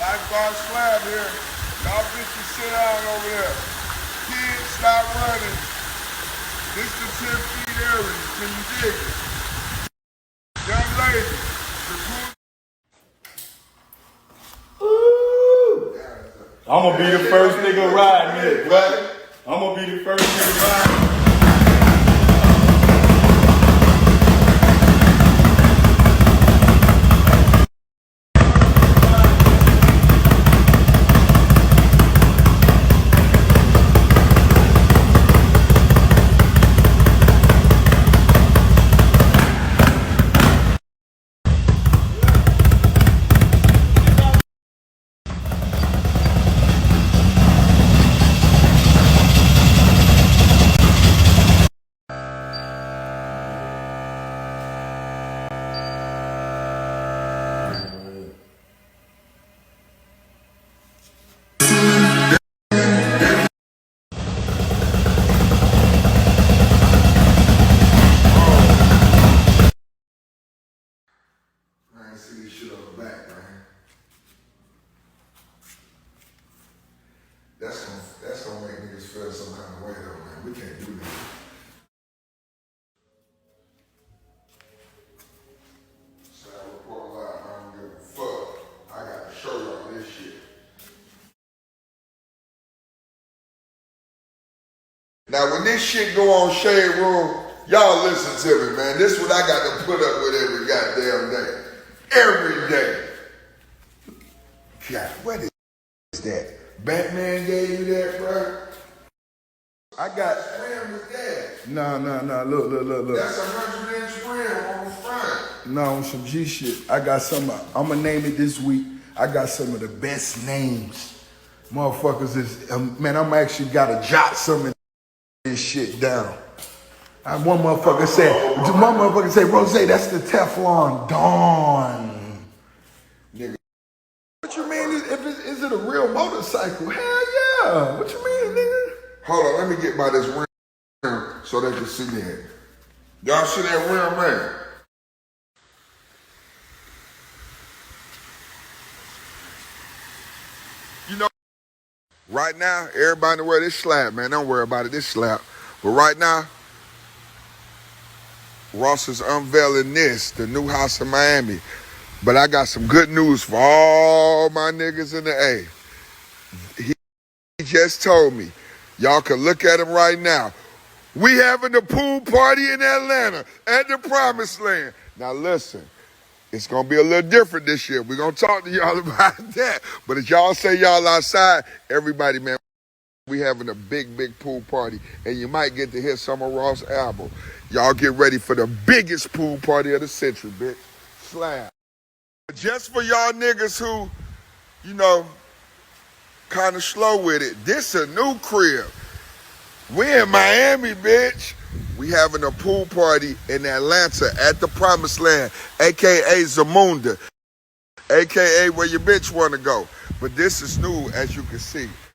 Lifeguard slab here. Y'all bitches sit down over there. Kids, stop running. This the 10 feet area. Can you dig it? Young lady, the I'm gonna be the first nigga riding it, right? I'm gonna be the first nigga riding. see this shit on the back, man. That's gonna make niggas feel some kind of way though, man. We can't do that. So I report live, I don't give a fuck. I gotta show y'all this shit. Now when this shit go on Shade Room, y'all listen to me, man. This is what I got to put up with every goddamn day. Every day. God, what is that? Batman gave you that, bro? I got rim with that. No. Look. That's 100-inch rim on the front. No, on some G shit. I got some, I'm gonna name it this week. I got some of the best names. Motherfuckers is, man, I'm actually gotta jot some of this shit down. One motherfucker said, Rose, that's the Teflon Dawn. Nigga. What you mean? Is it a real motorcycle? Hell yeah. What you mean, nigga? Hold on, let me get by this rim so they can see that. Y'all see that rim, man? You know, right now, everybody wear this slab, man. Don't worry about it, this slab. But right now, Ross is unveiling this, the new house in Miami. But I got some good news for all my niggas in the A. He just told me, y'all can look at him right now. We having a pool party in Atlanta at the Promised Land. Now listen, it's gonna be a little different this year. We're gonna talk to y'all about that. But if y'all say y'all outside, everybody, man, we having a big pool party. And you might get to hear some of Ross' album. Y'all get ready for the biggest pool party of the century, bitch. Slab. Just for y'all niggas who, you know, kind of slow with it, this a new crib. We in Miami, bitch. We having a pool party in Atlanta at the Promised Land, a.k.a. Zamunda, a.k.a. where your bitch want to go. But this is new, as you can see.